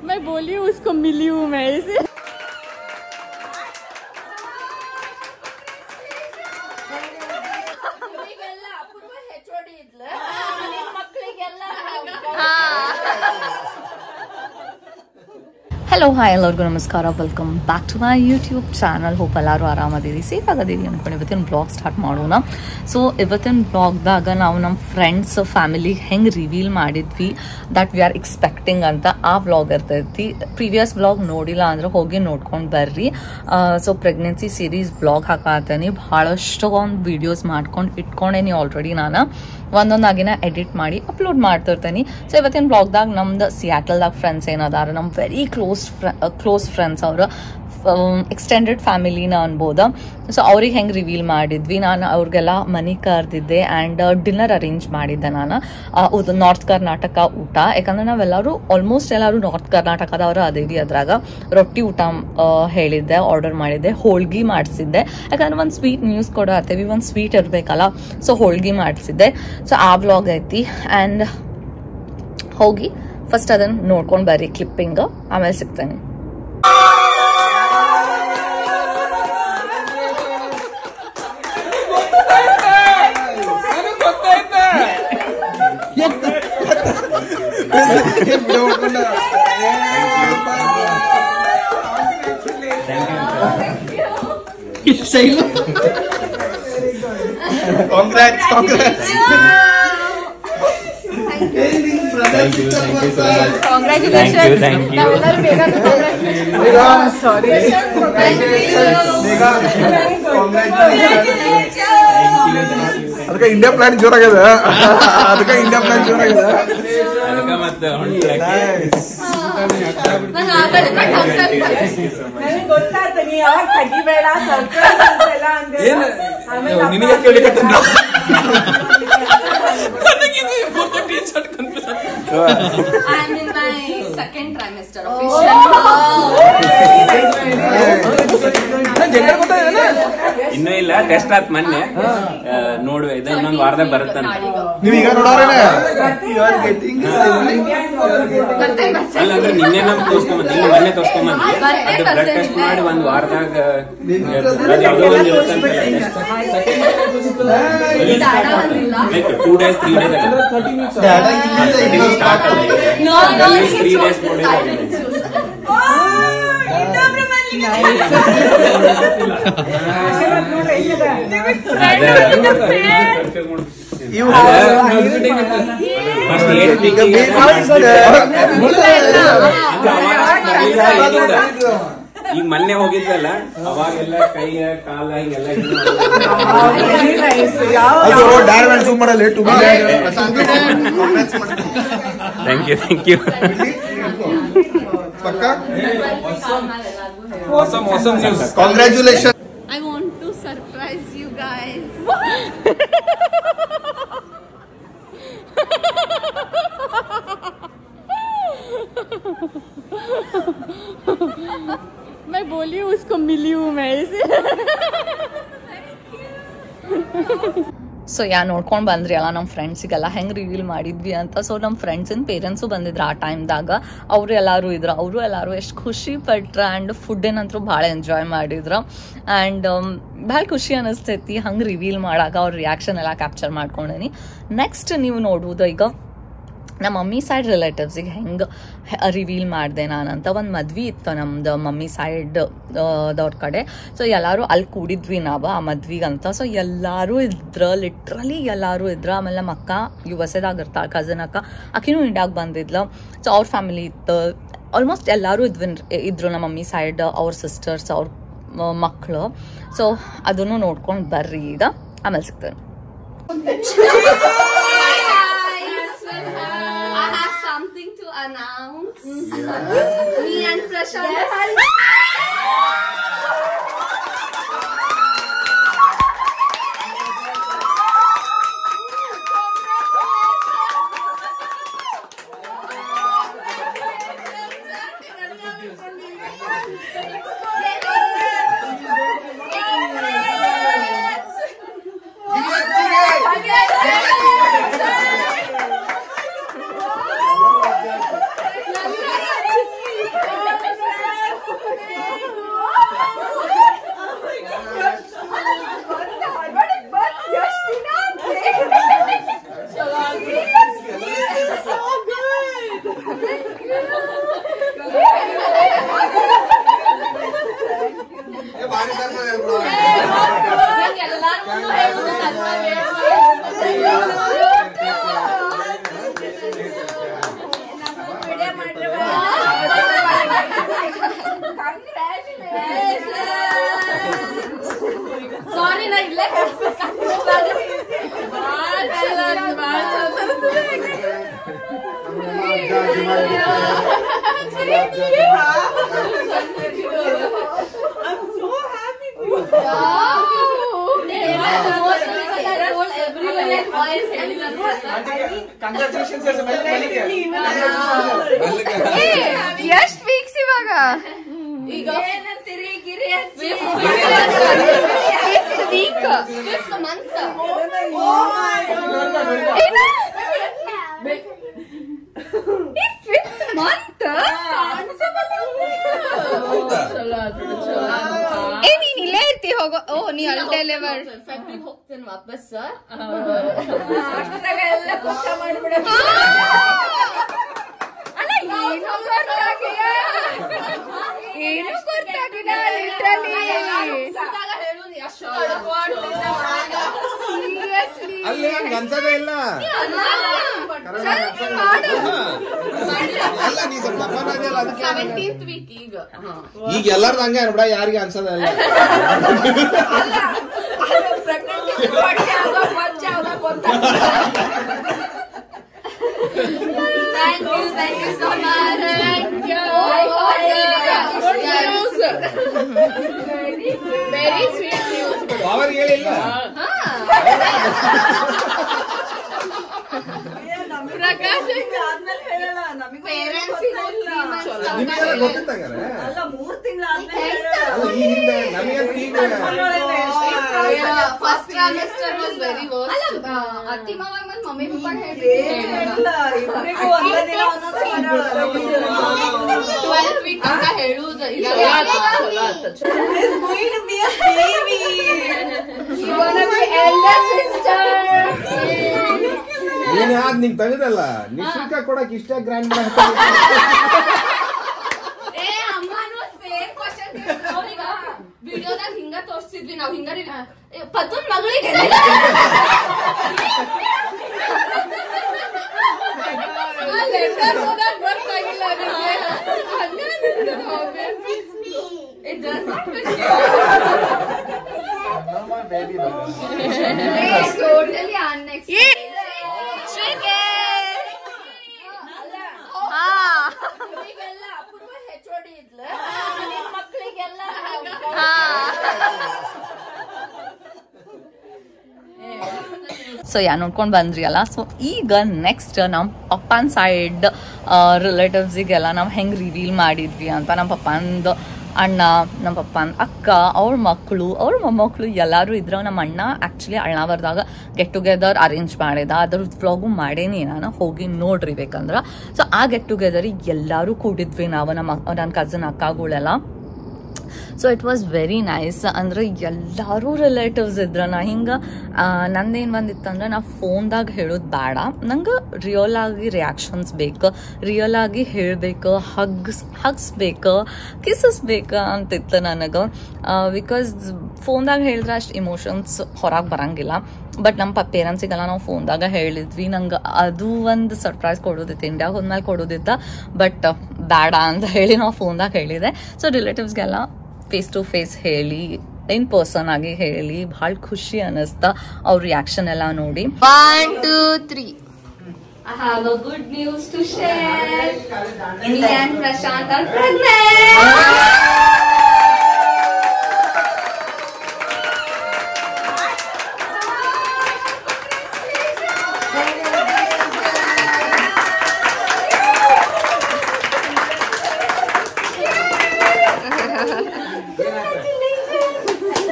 मैं बोली उसको मिली हूँ मैं इसे ಹಲೋ ಹಾಯ್ ಎಲ್ಲರಿಗೂ ನಮಸ್ಕಾರ welcome back to my YouTube channel hope ಎಲ್ಲರೂ ಆರಾಮದಿರಿ ಸೇಫ್ ಆಗದಿರಿ ಅಂದ್ಕೊಂಡು ಇವತ್ತಿನ ಬ್ಲಾಗ್ ಸ್ಟಾರ್ಟ್ ಮಾಡೋಣ. ಸೊ ಇವತ್ತಿನ ಬ್ಲಾಗ್ದಾಗ ನಾವು ನಮ್ಮ ಫ್ರೆಂಡ್ಸ್ ಫ್ಯಾಮಿಲಿ ಹೆಂಗೆ ರಿವೀಲ್ ಮಾಡಿದ್ವಿ ದಟ್ ವಿ ಆರ್ ಎಕ್ಸ್ಪೆಕ್ಟಿಂಗ್ ಅಂತ ಆ ವ್ಲಾಗ್ ಇರ್ತೈತಿ. ಪ್ರೀವಿಯಸ್ ವ್ಲಾಗ್ ನೋಡಿಲ್ಲ ಅಂದ್ರೆ ಹೋಗಿ ನೋಡ್ಕೊಂಡು ಬರ್ರಿ. ಸೊ ಪ್ರೆಗ್ನೆನ್ಸಿ ಸೀರೀಸ್ ವ್ಲಾಗ್ ಹಾಕತ್ತೀನಿ, ಭಾಳಷ್ಟು ಒಂದು ವೀಡಿಯೋಸ್ ಮಾಡ್ಕೊಂಡು ಇಟ್ಕೊಂಡೇನಿ ಆಲ್ರೆಡಿ. ನಾನು ಒಂದೊಂದಾಗಿನ ಎಡಿಟ್ ಮಾಡಿ ಅಪ್ಲೋಡ್ ಮಾಡ್ತಿರ್ತೇನೆ. ಸೊ ಇವತ್ತಿನ ಬ್ಲಾಗ್ದಾಗ ನಮ್ದು ಸಿಯಾಟಲ್ದಾಗ ಫ್ರೆಂಡ್ಸ್ ಏನದಾರ, ನಮ್ಮ ವೆರಿ ಕ್ಲೋಸ್ ಫ್ರೆಂಡ್ಸ್, ಅವರು ಎಕ್ಸ್ಟೆಂಡೆಡ್ ಫ್ಯಾಮಿಲಿನ ಅನ್ಬೋದ. ಸೊ ಅವ್ರಿಗೆ ಹೆಂಗೆ ರಿವೀಲ್ ಮಾಡಿದ್ವಿ, ನಾನು ಅವ್ರಿಗೆಲ್ಲ ಮನೆ ಕರೆದಿದ್ದೆ ಆ್ಯಂಡ್ ಡಿನ್ನರ್ ಅರೇಂಜ್ ಮಾಡಿದ್ದೆ. ನಾನು ನಾರ್ತ್ ಕರ್ನಾಟಕ ಊಟ, ಯಾಕಂದ್ರೆ ನಾವೆಲ್ಲರೂ ಆಲ್ಮೋಸ್ಟ್ ಎಲ್ಲರೂ ನಾರ್ತ್ ಕರ್ನಾಟಕದವರು ಅದೇವಿ. ಅದ್ರಾಗ ರೊಟ್ಟಿ ಊಟ ಹೇಳಿದ್ದೆ, ಆರ್ಡರ್ ಮಾಡಿದ್ದೆ, ಹೋಳ್ಗಿ ಮಾಡಿಸಿದ್ದೆ. ಯಾಕಂದ್ರೆ ಒಂದು ಸ್ವೀಟ್ ನ್ಯೂಸ್ ಕೊಡೋ ಹತ್ತೇವಿ, ಒಂದು ಸ್ವೀಟ್ ಇರಬೇಕಲ್ಲ, ಸೊ ಹೋಳ್ಗಿ ಮಾಡಿಸಿದ್ದೆ. ಸೊ ಆ ವ್ಲಾಗ್ ಐತಿ ಆ್ಯಂಡ್ ಹೋಗಿ ಫಸ್ಟ್ ಅದನ್ನು ನೋಡ್ಕೊಂಡು ಬರ್ರಿ ಕ್ಲಿಪ್ಪಿಂಗ್, ಆಮೇಲೆ ಸಿಗ್ತೇನೆ. Congrats. Thank you so much. Congratulations. Thank you. Sorry. ಅದಕ್ಕೆ ಇಂಡಿಯಾ ಪ್ಲಾನ್ ಜೋರಾಗಿದೆ. ಮತ್ತೆ ನಿನಗೆ ಕೇಳಿಕತ್ತೇನೆ. I'm in my second trimester officially. ಇನ್ನೂ ಇಲ್ಲ, ಟೆಸ್ಟ್ ಆತ್ ಮೊನ್ನೆ, ನೋಡುವೆ ಇದು ಇನ್ನೊಂದು ವಾರದಾಗ ಬರುತ್ತಂತ. ನೀವೀಗ ನೋಡೋರೇನೆ ಅಲ್ಲ ಅಂದ್ರೆ ನಿನ್ನೆ ನಮ್ ತೋರ್ಸ್ಕೊಂಬಂದಿ, ಇಲ್ಲಿ ಮೊನ್ನೆ ತೋರ್ಸ್ಕೊಂಬಂದಿ, ಅದು ಬ್ಲಡ್ ಟೆಸ್ಟ್ ಮಾಡಿ ಒಂದ್ ವಾರದಾಗ ಯಾವುದೋ ಒಂದು ಇರುತ್ತಂತ. ಲೈಕ್ 2 days 3 days ಸ್ಟಾರ್ಟ್ ಆಗಿದೆ. 3 days ಈಗ ಮೊನ್ನೆ ಹೋಗಿದ್ವಲ್ಲ, ಅವಾಗೆಲ್ಲ ಕೈ ಕಾಲ ಹಿಂಗೆಲ್ಲ thank you. Awesome news. Congratulations. I want to surprise you guys. मैं बोली उसको मिली हूँ मैं इसे ಸೊ ನೋಡ್ಕೊಂಡು ಬಂದ್ರಿ ಅಲ್ಲ ನಮ್ಮ ಫ್ರೆಂಡ್ಸಿಗೆಲ್ಲ ಹೆಂಗೆ ರಿವೀಲ್ ಮಾಡಿದ್ವಿ ಅಂತ. ಸೊ ನಮ್ಮ ಫ್ರೆಂಡ್ಸಿನ ಪೇರೆಂಟ್ಸು ಬಂದಿದ್ರು ಆ ಟೈಮ್ದಾಗ, ಅವರು ಎಲ್ಲರೂ ಎಷ್ಟು ಖುಷಿ ಪಟ್ರ ಆ್ಯಂಡ್ ಫುಡ್ ಏನಂತರೂ ಭಾಳ ಎಂಜಾಯ್ ಮಾಡಿದ್ರು. ಆ್ಯಂಡ್ ಭಾಳ ಖುಷಿ ಅನ್ನಿಸ್ತೈತಿ ಹಂಗೆ ರಿವೀಲ್ ಮಾಡಾಗ ಅವ್ರ ರಿಯಾಕ್ಷನ್ ಎಲ್ಲ ಕ್ಯಾಪ್ಚರ್ ಮಾಡ್ಕೊಂಡೇನಿ. ನೆಕ್ಸ್ಟ್ ನೀವು ನೋಡ್ಬೋದು, ಈಗ ನಮ್ಮ ಮಮ್ಮಿ ಸೈಡ್ ರಿಲೇಟಿವ್ಸಿಗೆ ಹೆಂಗೆ ರಿವೀಲ್ ಮಾಡಿದೆ ನಾನಂತ. ಒಂದು ಮದ್ವೆ ಇತ್ತು ನಮ್ದು ಮಮ್ಮಿ ಸೈಡ್ ದವ್ರ ಕಡೆ. ಸೊ ಎಲ್ಲರೂ ಅಲ್ಲಿ ಕೂಡಿದ್ವಿ ನಾವು ಆ ಮದ್ವಿಗಂತ. ಸೊ ಎಲ್ಲರೂ ಇದ್ರು, ಲಿಟ್ರಲಿ ಎಲ್ಲರೂ ಇದ್ರು. ಆಮೇಲೆ ನಮ್ಮ ಅಕ್ಕ USA ದಾಗ ಇರ್ತಾಳೆ, ಕಸನ್ ಅಕ್ಕ, ಆಕಿನೂ ಇಂಡಿಯಾಗೆ ಬಂದಿದ್ಲು. ಸೊ ಅವ್ರ ಫ್ಯಾಮಿಲಿ ಇತ್ತು, ಆಲ್ಮೋಸ್ಟ್ ಎಲ್ಲರೂ ಇದ್ರು ನಮ್ಮ ಮಮ್ಮಿ ಸೈಡ್, ಅವ್ರ ಸಿಸ್ಟರ್ಸ್, ಅವ್ರ ಮಕ್ಕಳು. ಸೊ ಅದನ್ನು ನೋಡ್ಕೊಂಡು ಬರ್ರಿ, ಈಗ ಆಮೇಲೆ ಸಿಗ್ತೇನೆ. I have something to announce. Me and Prashant. ಎಷ್ಟು ವೀಕ್ಸ್ ಇವಾಗ ಈಗ ವೀಕ್ ಮಂತ್ ನೀನ್ ಇಲ್ಲೇ ಇರ್ತಿ ಹೋಗೋ. ಓ ನೀ ಅಲ್ಲಿ ಡೆಲಿವರ್ ಹೋಗ್ತೇನೆ ವಾಪಸ್. ಏನು ಗೊತ್ತಾಗಿಲ್ಲ ಅಲ್ಲಿ ಹಂಗ ಅನ್ಸದೇ ಇಲ್ಲ. ಅಲ್ಲ ನೀ ಸ್ವಲ್ಪ ದಪ್ಪನ ಇದೆಯಲ್ಲ ಅದಕ್ಕೆ. 17th week ಈಗ ಎಲ್ಲಾರ್ದು ಹಂಗೆ ಅನ್ಬಿಡ, ಯಾರಿಗೆ ಅನ್ಸದೇ ಇಲ್ಲ. Thank you so much. Thank you. Very sweet news. ಅವ್ರಿಗೆ ಹೇಳಿಲ್ಲ. ಪ್ರಕಾಶ್ ನಿಮಗೆಲ್ಲ ಗೊತ್ತಿತ್ತಾಗಾರೆ? ಈ ಹಿಂದೆ ನಮಗಂತೂ ಈಗ first trimester was very worst. ಅಲ್ಲ ಅತ್ತಿ ಮಾವ ಮತ್ತು ಮಮ್ಮಿ ಪಪ್ಪ ಹೇಳಿದ್ರು 12 week ಅಂತ ಹೇಳುವುದು. ನೀನ್ ಯಾವ್ದು ನಿಂಗೆ ತೆಗೆದಲ್ಲ ನಿಶ್ಚಿಕ ಕೊಡಕ್ ಇಷ್ಟ ಗ್ರ್ಯಾಂಡ್ ಮಾಡಕ್ ವಿಡಿಯೋದಾಗ ಹಿಂಗ ತೋರ್ಸಿದ್ವಿ ನಾವ್. ಹಿಂಗ ಪತ್ತೊಂದ್ ಮಗಳಿಗೆ ಟೋಟಲಿ ಅನ್ಎಕ್ಸ್ಪೆಕ್ಟೆಡ್. HOD ಇದ್ಲ ಮಕ್ಕಳಿಗೆಲ್ಲ ಸೊ ನೋಡ್ಕೊಂಡು ಬಂದ್ರಿ ಅಲ್ಲ. ಸೊ ಈಗ ನೆಕ್ಸ್ಟ್ ನಮ್ಮ ಪಪ್ಪನ ಸೈಡ್ ರಿಲೇಟಿವ್ಸಿಗೆಲ್ಲ ನಾವು ಹೆಂಗೆ ರಿವೀಲ್ ಮಾಡಿದ್ವಿ ಅಂತ, ನಮ್ಮ ಪಪ್ಪಂದು ಅಣ್ಣ, ನಮ್ಮ ಪಪ್ಪನ ಅಕ್ಕ, ಅವ್ರ ಮಕ್ಕಳು, ಅವ್ರ ಮೊಮ್ಮಕ್ಕಳು ಎಲ್ಲರೂ ಇದ್ರು. ನಮ್ಮ ಅಣ್ಣ ಆ್ಯಕ್ಚುಲಿ ಅಣ್ಣಾವರ್ದಾಗ ಗೆಟ್ ಟುಗೆದರ್ ಅರೇಂಜ್ ಮಾಡಿದ. ಅದ್ರದ್ದು ವ್ಲಾಗು ಮಾಡೇನಿ ನಾನು, ಹೋಗಿ ನೋಡ್ರಿ ಬೇಕಂದ್ರೆ. ಸೊ ಆ ಗೆಟ್ ಟುಗೆದರಿಗೆ ಎಲ್ಲರೂ ಕೂಡಿದ್ವಿ ನಾವು, ನನ್ನ ಕಸಿನ್ ಅಕ್ಕಗಳೆಲ್ಲ. So it was very nice. ಅಂದರೆ ಎಲ್ಲರೂ ರಿಲೇಟಿವ್ಸ್ ಇದ್ರ. ನಾ ಹಿಂಗೆ ನಂದೇನು ಬಂದಿತ್ತಂದ್ರೆ, ನಾ ಫೋನ್ದಾಗ ಹೇಳೋದು ಬೇಡ, ನಂಗೆ ರಿಯಲ್ ಆಗಿ ರಿಯಾಕ್ಷನ್ಸ್ ಬೇಕು, ರಿಯಲ್ ಆಗಿ ಹೇಳಬೇಕು, ಹಗ್ಸ್ಬೇಕು, ಕಿಸಸ್ಬೇಕು ಅಂತಿತ್ತು ನನಗೆ. ಬಿಕಾಸ್ ಫೋನ್ದಾಗ ಹೇಳಿದ್ರೆ ಅಷ್ಟು ಇಮೋಷನ್ಸ್ ಹೊರಗೆ ಬರೋಂಗಿಲ್ಲ. ಬಟ್ ನಮ್ಮ ಪೇರೆಂಟ್ಸಿಗೆಲ್ಲ ನಾವು ಫೋನ್ದಾಗ ಹೇಳಿದ್ವಿ. ನಂಗೆ ಅದು ಒಂದು ಸರ್ಪ್ರೈಸ್ ಕೊಡೋದಿತ್ತು, ಇಂಡಿಯಾಗೆ ಹೋದ್ಮೇಲೆ ಕೊಡೋದಿತ್ತ. ಬಟ್ ಬೇಡ ಅಂತ ಹೇಳಿ ನಾವು ಫೋನ್ದಾಗ ಹೇಳಿದೆ. ಸೊ ರಿಲೇಟಿವ್ಸ್ಗೆಲ್ಲ ಫೇಸ್ ಟು ಫೇಸ್ ಹೇಳಿ, ಇನ್ ಪರ್ಸನ್ ಆಗಿ ಹೇಳಿ, ಭಾಳ ಖುಷಿ ಅನ್ನಿಸ್ತಾ ಅವ್ರ ರಿಯಾಕ್ಷನ್ ಎಲ್ಲ ನೋಡಿ. 1 2 3 I have a good news to share. Me and Prashant are pregnant.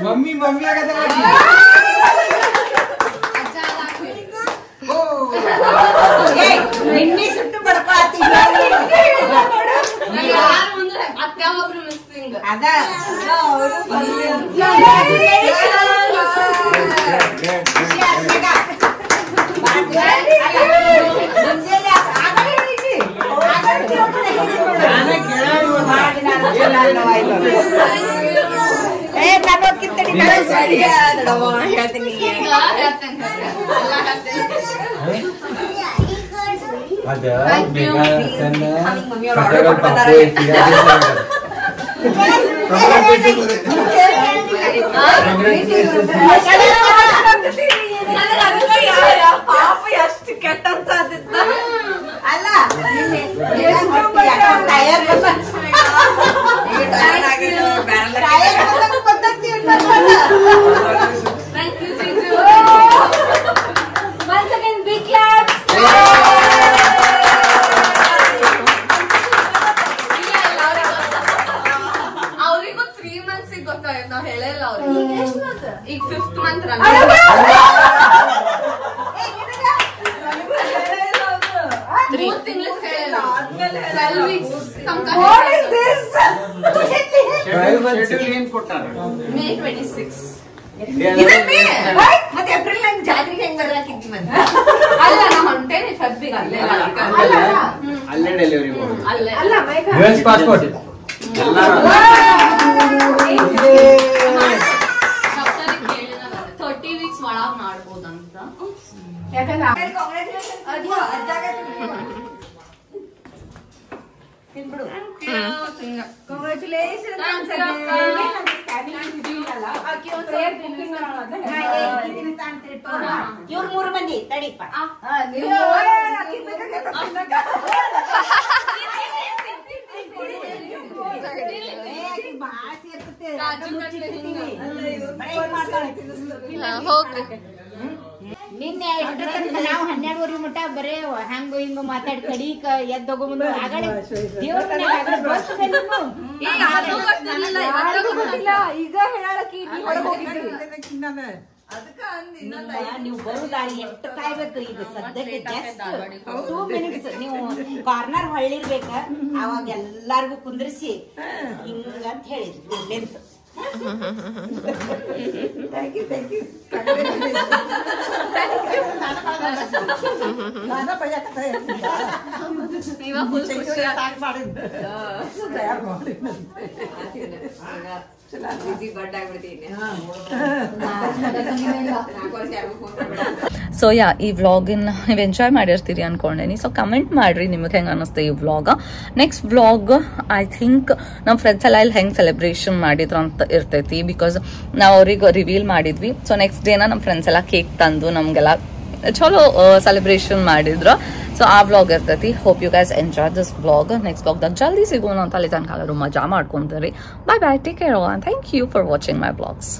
Mummy mummy ಆಗದಲ್ಲ. ಸುಟ್ಟು ಬಡಪಾತಿ ಅತ್ತೆ ಒಬ್ರು ಮಿಸ್ಸಿಂಗ್. ಅದ ಅದ ಏನ್ ಕೊಟ್ಟಾರ? May 26. ಮತ್ತೆ ಏಪ್ರಿಲ್ ನಂಗೆ ಜಾತ್ರೆಗೆ ಹೆಂಗ್ ಬರ್ಲಾಕಿದ್ವಿ ಮತ್ತೆ ಅಲ್ಲ ನಾ ಹೊಂಟೇನೆ ಫೆಬ್ಬಿಗೆ ಅಲ್ಲೇ ಅಲ್ಲೇ ಡೆಲಿವರಿ ಅಲ್ಲೇ ಅಲ್ಲ US ಪಾಸ್ಪೋರ್ಟ್ ಡಾಕ್ಟರ್ ಕೇಳಿದ 30 ವೀಕ್ಸ್ ಒಳಗ್ ಮಾಡ್ಬೋದಂತ ಯಾಕಂದ್ರೆ ಇವ್ರು 3 ಮಂದಿ ತಡಿಪ್ಪ ನಿನ್ನೆ ನಾವು 12 ಮಟ್ಟ ಬರೇ ಹಂಗ ಹಿಂಗ ಮಾತಾಡಿ ಕಡಿಕ ಎದ್ದೋಗೋ ಮುಂದೆ ಆಗಡೆ ಈಗ ಹೇಳಕ್ಕೆ ನೀವು ಬರುದಾರಿ ಎಷ್ಟು ಕಾಯ್ಬೇಕು ಈಗ ಸದ್ಯಕ್ಕೆ ಜಸ್ಟ್ 2 ಮಿನಿಟ್ಸ್ ನೀವು ಕಾರ್ನರ್ ಹೊಳ್ಳಿರ್ಬೇಕ ಅವಾಗ ಎಲ್ಲಾರ್ಗು ಕುಂದ್ರಿಸಿ ಹಿಂಗಂತ ಹೇಳಿದ್ವಿ ಲೆನ್ಸ್ ಸೊ ಯಾ ಈ ವ್ಲಾಗಿನ ನೀವು ಎಂಜಾಯ್ ಮಾಡಿರ್ತೀರಿ ಅನ್ಕೊಂಡೇನಿ. ಸೊ ಕಮೆಂಟ್ ಮಾಡ್ರಿ ನಿಮಗೆ ಹೆಂಗೆ ಅನ್ನಿಸ್ತೆ ಈ ವ್ಲಾಗ. ನೆಕ್ಸ್ಟ್ ವ್ಲಾಗ್ ಐ ಥಿಂಕ್ ನಮ್ಮ ಫ್ರೆಂಡ್ಸ್ ಎಲ್ಲ ಇಲ್ಲಿ ಹೆಂಗೆ ಸೆಲೆಬ್ರೇಷನ್ ಮಾಡಿದ್ರು ಅಂತ ಇರ್ತೈತಿ. ಬಿಕಾಸ್ ನಾವು ಅವ್ರಿಗೆ ರಿವೀಲ್ ಮಾಡಿದ್ವಿ. ಸೊ ನೆಕ್ಸ್ಟ್ ಡೇನ ನಮ್ಮ ಫ್ರೆಂಡ್ಸ್ ಎಲ್ಲ ಕೇಕ್ ತಂದು ನಮಗೆಲ್ಲ ಚಲೋ ಸೆಲೆಬ್ರೇಷನ್ ಮಾಡಿದ್ರು. ಸೊ ಆ ವ್ಲಾಗ್ ಇರ್ತೈತಿ. Hope you guys enjoy this vlog. Next ವ್ಲಾಗ್ದಾಗ ಜಲ್ದಿ ಸಿಗೋಣ ಅಂತ ಅಲ್ಲಿ ತನಕ ಮಜಾ ಮಾಡ್ಕೊಂತೀರಿ. Bye bye, take care, thank you for watching my vlogs.